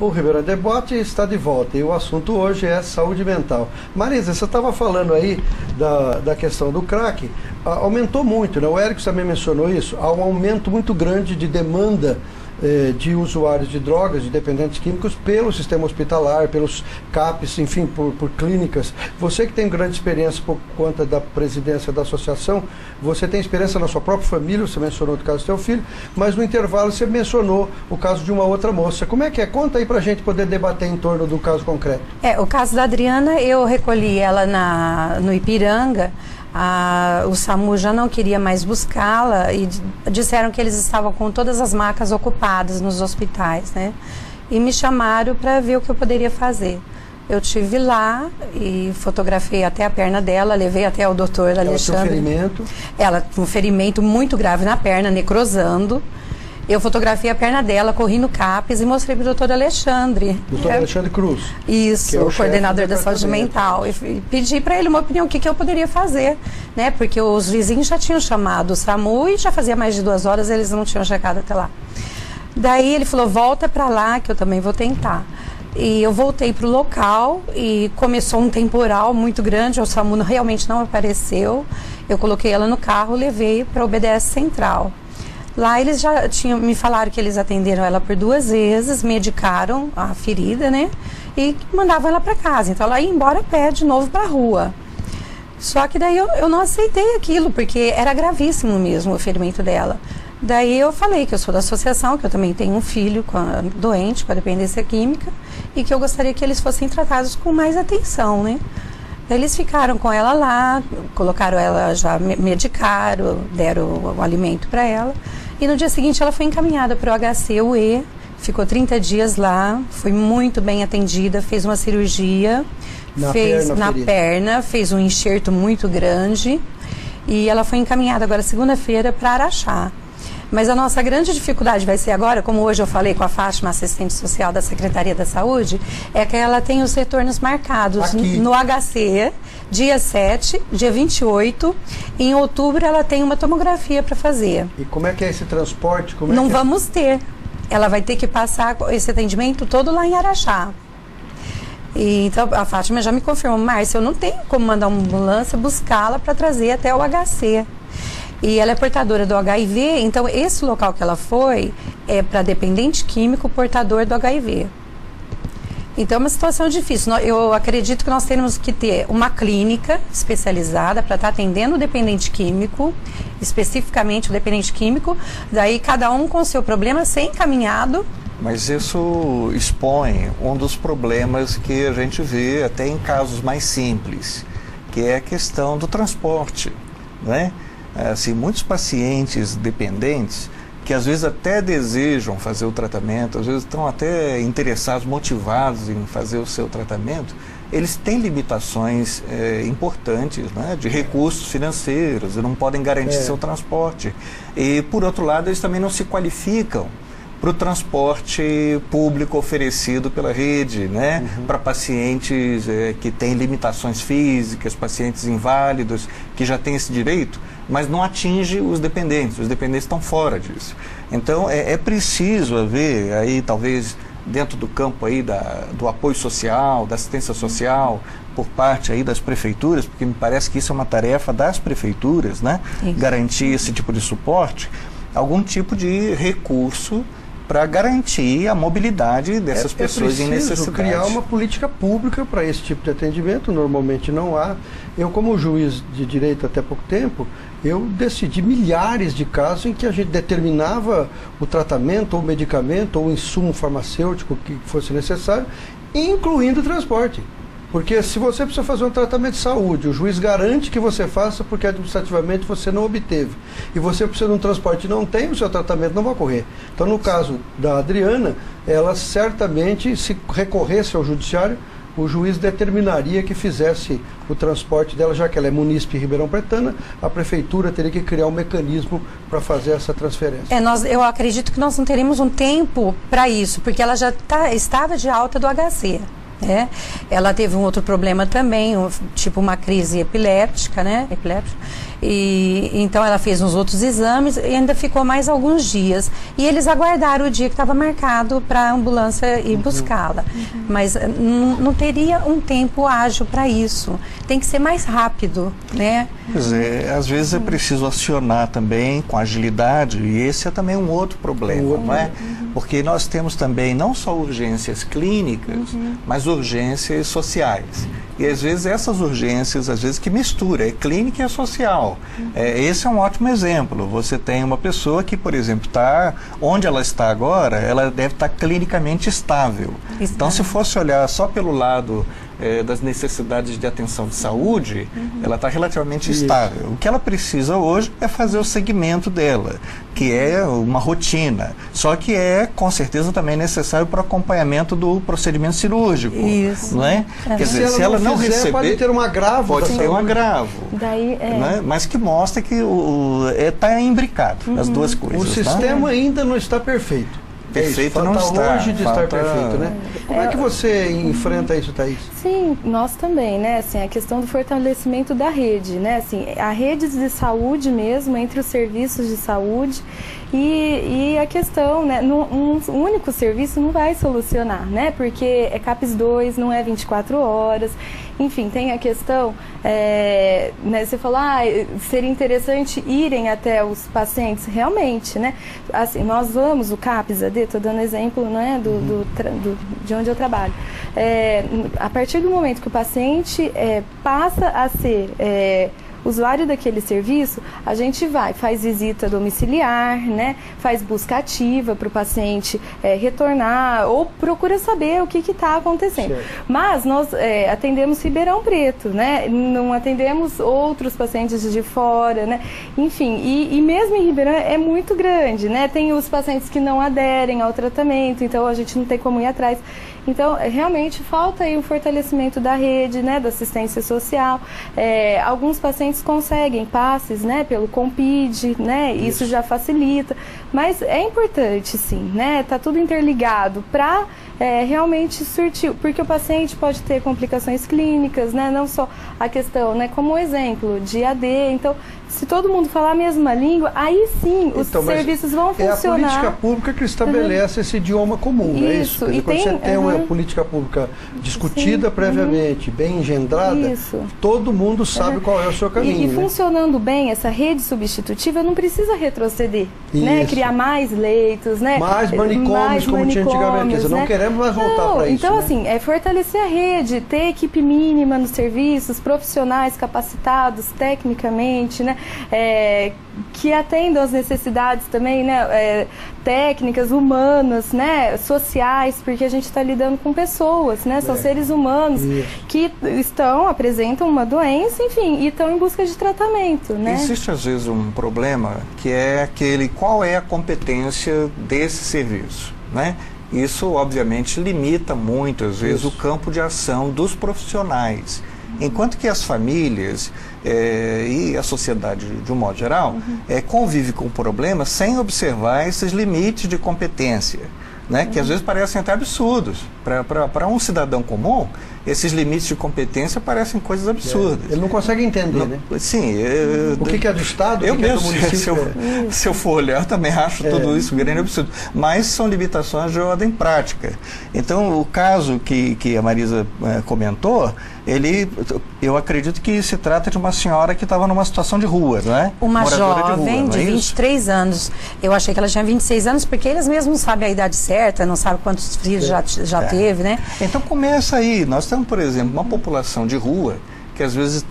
O Ribeirão Debate está de volta e o assunto hoje é saúde mental. Marisa, você estava falando aí da questão do crack, aumentou muito, né? O Érico também mencionou isso, há um aumento muito grande de demanda de usuários de drogas, de dependentes químicos, pelo sistema hospitalar, pelos CAPs, enfim, por clínicas. Você que tem grande experiência por conta da presidência da associação, você tem experiência na sua própria família, você mencionou o caso do seu filho, mas no intervalo você mencionou o caso de uma outra moça. Como é que é? Conta aí pra gente poder debater em torno do caso concreto. O caso da Adriana, eu recolhi ela no Ipiranga. O SAMU já não queria mais buscá-la e disseram que eles estavam com todas as macas ocupadas nos hospitais, né? E me chamaram para ver o que eu poderia fazer. Eu estive lá e fotografei até a perna dela, levei até o doutor Alexandre. Ela tinha um ferimento? Ela tinha um ferimento muito grave na perna, necrosando. Eu fotografei a perna dela, corri no CAPES e mostrei para o doutor Alexandre. Doutor Alexandre Cruz. Isso, o coordenador da saúde mental. E pedi para ele uma opinião, o que eu poderia fazer, né? Porque os vizinhos já tinham chamado o SAMU e já fazia mais de 2 horas, eles não tinham chegado até lá. Daí ele falou, volta para lá que eu também vou tentar. E eu voltei para o local e começou um temporal muito grande, o SAMU realmente não apareceu. Eu coloquei ela no carro, levei para o BDS Central. Lá eles já me falaram que eles atenderam ela por 2 vezes, medicaram a ferida, né? E mandavam ela para casa. Então ela ia embora a pé de novo para a rua. Só que daí eu não aceitei aquilo, porque era gravíssimo mesmo o ferimento dela. Daí eu falei que eu sou da associação, que eu também tenho um filho doente com a dependência química e que eu gostaria que eles fossem tratados com mais atenção, né? Daí eles ficaram com ela lá, colocaram ela, já medicaram, deram o alimento para ela. E no dia seguinte ela foi encaminhada para o HC-UE, ficou 30 dias lá, foi muito bem atendida, fez uma cirurgia, na perna, fez um enxerto muito grande e ela foi encaminhada agora segunda-feira para Araxá. Mas a nossa grande dificuldade vai ser agora, como hoje eu falei com a Fátima, assistente social da Secretaria da Saúde, é que ela tem os retornos marcados no HC, dia 7, dia 28, e em outubro ela tem uma tomografia para fazer. E como é que é esse transporte? Não vamos ter. Ela vai ter que passar esse atendimento todo lá em Araxá. E, então a Fátima já me confirmou, Márcia, eu não tenho como mandar uma ambulância buscá-la para trazer até o HC. E ela é portadora do HIV, então esse local que ela foi é para dependente químico portador do HIV. Então é uma situação difícil. Eu acredito que nós temos que ter uma clínica especializada para estar atendendo o dependente químico, especificamente o dependente químico, daí cada um com o seu problema ser encaminhado. Mas isso expõe um dos problemas que a gente vê até em casos mais simples, que é a questão do transporte, né? Assim, muitos pacientes dependentes que às vezes até desejam fazer o tratamento, às vezes estão até interessados, motivados em fazer o seu tratamento, eles têm limitações importantes, né, de recursos financeiros, e não podem garantir seu transporte. E, por outro lado, eles também não se qualificam para o transporte público oferecido pela rede, né? Para pacientes que têm limitações físicas, pacientes inválidos, que já têm esse direito, mas não atinge os dependentes estão fora disso. Então é preciso haver aí, talvez dentro do campo aí do apoio social, da assistência social, por parte aí das prefeituras, porque me parece que isso é uma tarefa das prefeituras, né? Garantir esse tipo de suporte, algum tipo de recurso para garantir a mobilidade dessas pessoas em necessidade. É preciso criar uma política pública para esse tipo de atendimento, normalmente não há. Eu, como juiz de direito até pouco tempo, eu decidi milhares de casos em que a gente determinava o tratamento, ou medicamento, ou insumo farmacêutico que fosse necessário, incluindo o transporte. Porque se você precisa fazer um tratamento de saúde, o juiz garante que você faça porque administrativamente você não obteve. E você precisa de um transporte e não tem, o seu tratamento não vai ocorrer. Então, no caso da Adriana, ela certamente, se recorresse ao judiciário, o juiz determinaria que fizesse o transporte dela, já que ela é munícipe Ribeirão Pretana, a prefeitura teria que criar um mecanismo para fazer essa transferência. Eu acredito que nós não teremos um tempo para isso, porque ela já estava de alta do HC. Ela teve um outro problema também, tipo uma crise epiléptica, né? E então ela fez uns outros exames e ainda ficou mais alguns dias. E eles aguardaram o dia que estava marcado para a ambulância ir buscá-la. Mas não teria um tempo ágil para isso. Tem que ser mais rápido, né? Pois é, às vezes é preciso acionar também com agilidade, e esse é também um outro problema, não é? Porque nós temos também não só urgências clínicas, mas urgências sociais. E às vezes essas urgências, às vezes que mistura, é clínica e é social. Esse é um ótimo exemplo. Você tem uma pessoa que, por exemplo, está onde ela está agora, ela deve estar clinicamente estável. Então, se fosse olhar só pelo lado das necessidades de atenção de saúde, ela está relativamente estável. O que ela precisa hoje é fazer o segmento dela, que é uma rotina, só que é com certeza também necessário para o acompanhamento do procedimento cirúrgico. Isso. Não é? Quer dizer, se ela não receber, pode ter um agravo. Pode ter um agravo. Daí, né? Mas que mostra que está imbricado, as duas coisas. O sistema ainda não está perfeito. Perfeito não está. Longe de estar perfeito, né? Como é que você enfrenta isso, Thaís? Sim, nós também, né? Assim, a questão do fortalecimento da rede, né? Assim, a rede de saúde mesmo, entre os serviços de saúde e a questão, né? Um único serviço não vai solucionar, né? Porque é CAPS 2, não é 24 horas. Enfim, tem a questão, né, você falou, seria interessante irem até os pacientes, realmente, né? Assim, nós vamos, o CAPS AD, estou dando exemplo, né, de onde eu trabalho. A partir do momento que o paciente passa a ser usuário daquele serviço, a gente faz visita domiciliar, né? Faz busca ativa para o paciente retornar ou procura saber o que está acontecendo. Certo. Mas nós atendemos Ribeirão Preto, né? Não atendemos outros pacientes de fora, né? Enfim, e mesmo em Ribeirão é muito grande, né? Tem os pacientes que não aderem ao tratamento, então a gente não tem como ir atrás. Então, realmente falta aí um fortalecimento da rede, né, da assistência social. Alguns pacientes conseguem passes, né, pelo Compid, né, isso já facilita. Mas é importante, sim, né, tá tudo interligado para realmente surtir, porque o paciente pode ter complicações clínicas, né, não só a questão, né, como exemplo de AD. Então, se todo mundo falar a mesma língua, aí sim os serviços vão funcionar. É a política pública que estabelece esse idioma comum, não é isso? Quer dizer, quando você tem uma política pública discutida previamente, bem engendrada, todo mundo sabe qual é o seu caminho. E funcionando bem, essa rede substitutiva não precisa retroceder, né? Criar mais leitos, né? Mais manicômios, como tinha antigamente. Quer dizer, não queremos mais voltar para isso. Então, né? assim, fortalecer a rede, ter equipe mínima nos serviços, profissionais capacitados tecnicamente, né? Que atendam as necessidades também, né? Técnicas, humanas, né? Sociais, porque a gente está lidando com pessoas, né? São seres humanos que apresentam uma doença, enfim, e estão em busca de tratamento, né? Existe às vezes um problema que é qual é a competência desse serviço, né? Isso obviamente limita muito às vezes o campo de ação dos profissionais. Enquanto que as famílias e a sociedade, de um modo geral, convive com o problema sem observar esses limites de competência, né? Que às vezes parecem até absurdos. Para um cidadão comum, esses limites de competência parecem coisas absurdas. Ele não consegue entender, né? Sim. O que é do Estado, eu o que é mesmo, do município. se eu for olhar, eu também acho tudo isso grande absurdo. Mas são limitações de ordem prática. Então, o caso que a Marisa comentou, eu acredito que se trata de uma senhora que estava numa situação de rua, não é? Uma jovem de 23 anos. Eu achei que ela tinha 26 anos, porque eles mesmos não sabem a idade certa, não sabem quantos filhos já teve, né? Então começa aí. Nós temos, por exemplo, uma população de rua que às vezes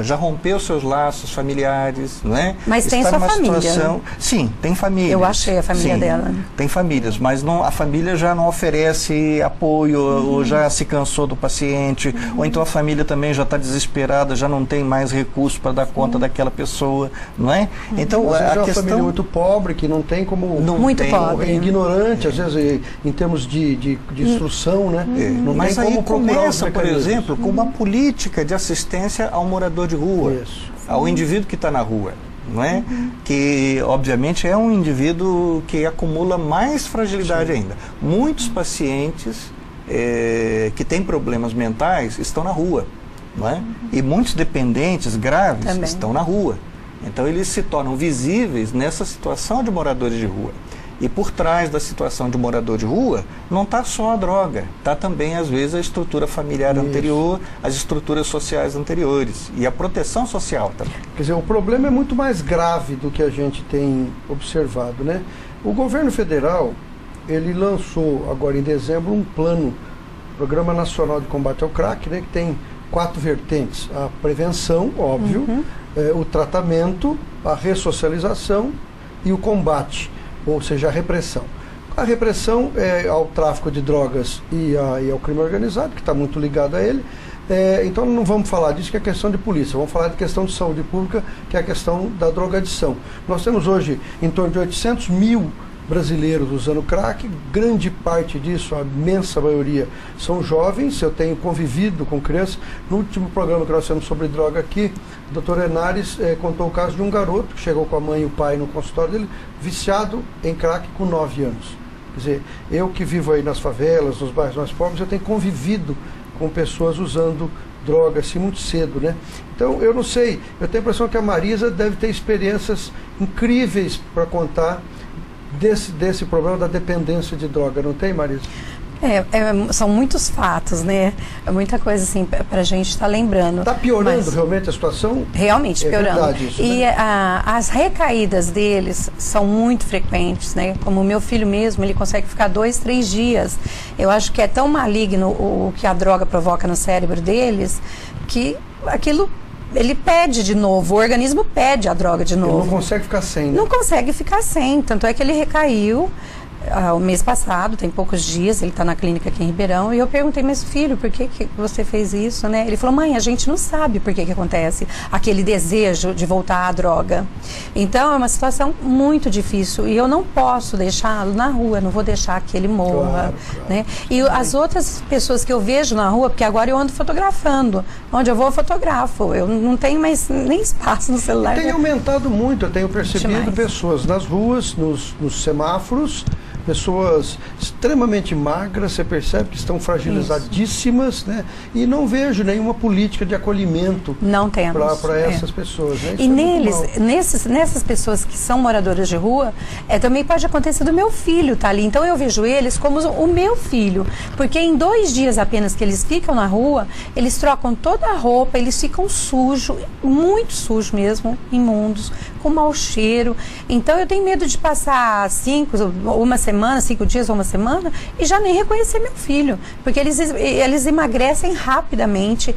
já rompeu seus laços familiares, não é? Mas tem sua família. Situação... Sim, tem família. Eu achei a família dela. Tem famílias, mas a família já não oferece apoio, ou já se cansou do paciente, ou então a família também já está desesperada, já não tem mais recursos para dar conta daquela pessoa, não é? Então, às vezes é uma família muito pobre, que não tem como... Muito pobre. Ignorante, às vezes, em termos de instrução, né? Não mas tem aí como começa, por exemplo, com uma política de assistência ao morador de rua, ao indivíduo que está na rua, não é? Que obviamente é um indivíduo que acumula mais fragilidade ainda. Muitos pacientes que têm problemas mentais estão na rua, não é? E muitos dependentes graves Também. estão na rua. Então eles se tornam visíveis nessa situação de moradores de rua. E por trás da situação de morador de rua, não está só a droga, está também, às vezes, a estrutura familiar anterior, as estruturas sociais anteriores e a proteção social também. Quer dizer, o problema é muito mais grave do que a gente tem observado, né? O governo federal, ele lançou agora em dezembro um plano, Programa Nacional de Combate ao Crack, né, que tem 4 vertentes: a prevenção, óbvio, o tratamento, a ressocialização e o combate, ou seja, a repressão. A repressão é ao tráfico de drogas e ao crime organizado, que está muito ligado a ele. Então não vamos falar disso, que é questão de polícia, vamos falar de questão de saúde pública, que é a questão da drogadição. Nós temos hoje em torno de 800 mil brasileiros usando crack, grande parte disso, a imensa maioria, são jovens. Eu tenho convivido com crianças. No último programa que nós fizemos sobre droga aqui, o Dr. Henares contou o caso de um garoto que chegou com a mãe e o pai no consultório dele, viciado em crack com 9 anos. Quer dizer, eu que vivo aí nas favelas, nos bairros mais pobres, eu tenho convivido com pessoas usando droga assim muito cedo, né? Então, eu não sei, eu tenho a impressão que a Marisa deve ter experiências incríveis para contar desse problema da dependência de droga, não tem, Marisa? São muitos fatos, né? É muita coisa assim para a gente estar lembrando. Está piorando realmente a situação? Realmente piorando. É verdade isso, e né? As recaídas deles são muito frequentes, né? Como o meu filho mesmo, ele consegue ficar 2, 3 dias. Eu acho que é tão maligno o que a droga provoca no cérebro deles, que aquilo... Ele pede de novo, o organismo pede a droga de novo. Ele não consegue ficar sem, né? Não consegue ficar sem, tanto é que ele recaiu o mês passado, tem poucos dias, ele está na clínica aqui em Ribeirão, e eu perguntei, mas filho, por que você fez isso, né? Ele falou, mãe, a gente não sabe por que acontece aquele desejo de voltar à droga. Então é uma situação muito difícil e eu não posso deixá-lo na rua, não vou deixar que ele morra, claro. Né? E as outras pessoas que eu vejo na rua, porque agora eu ando fotografando, onde eu vou eu fotografo, eu não tenho mais nem espaço no celular. Tem aumentado muito, eu tenho percebido Demais. Pessoas nas ruas, nos semáforos, pessoas extremamente magras, você percebe que estão fragilizadíssimas, né? E não vejo nenhuma política de acolhimento para essas pessoas, né? E nessas pessoas que são moradoras de rua, também pode acontecer do meu filho tá ali. Então eu vejo eles como o meu filho, porque em 2 dias apenas que eles ficam na rua, eles trocam toda a roupa, eles ficam sujos, muito sujos mesmo, imundos, com mau cheiro. Então eu tenho medo de passar 5 dias ou uma semana e já nem reconhecer meu filho, porque eles emagrecem rapidamente,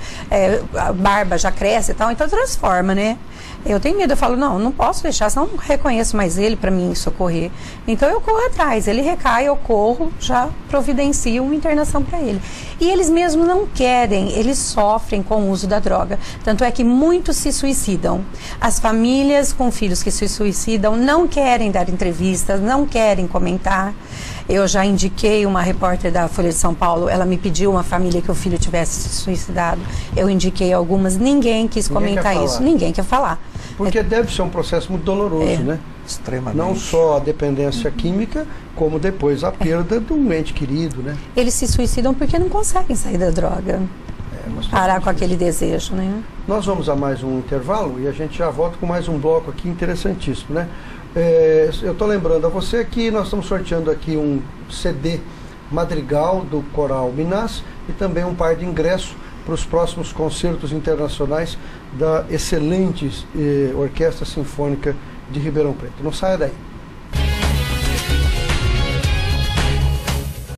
a barba já cresce e tal, então transforma, né? Eu tenho medo, eu falo, não posso deixar, senão não reconheço mais ele para mim socorrer. Então eu corro atrás, ele recai, eu corro, já providencio uma internação para ele. E eles mesmo não querem, eles sofrem com o uso da droga. Tanto é que muitos se suicidam. As famílias com filhos que se suicidam não querem dar entrevistas, não querem comentar. Eu já indiquei uma repórter da Folha de São Paulo, ela me pediu uma família que o filho tivesse se suicidado. Eu indiquei algumas, ninguém quis comentar isso, ninguém quer falar. Porque deve ser um processo muito doloroso, né? Extremamente. Não só a dependência química, como depois a perda de um ente querido, né? Eles se suicidam porque não conseguem sair da droga. Parar com aquele desejo, né? Nós vamos a mais um intervalo e a gente já volta com mais um bloco aqui interessantíssimo, né? Eu estou lembrando a você que nós estamos sorteando aqui um CD Madrigal do Coral Minas e também um par de ingressos para os próximos concertos internacionais da excelente Orquestra Sinfônica de Ribeirão Preto. Não saia daí.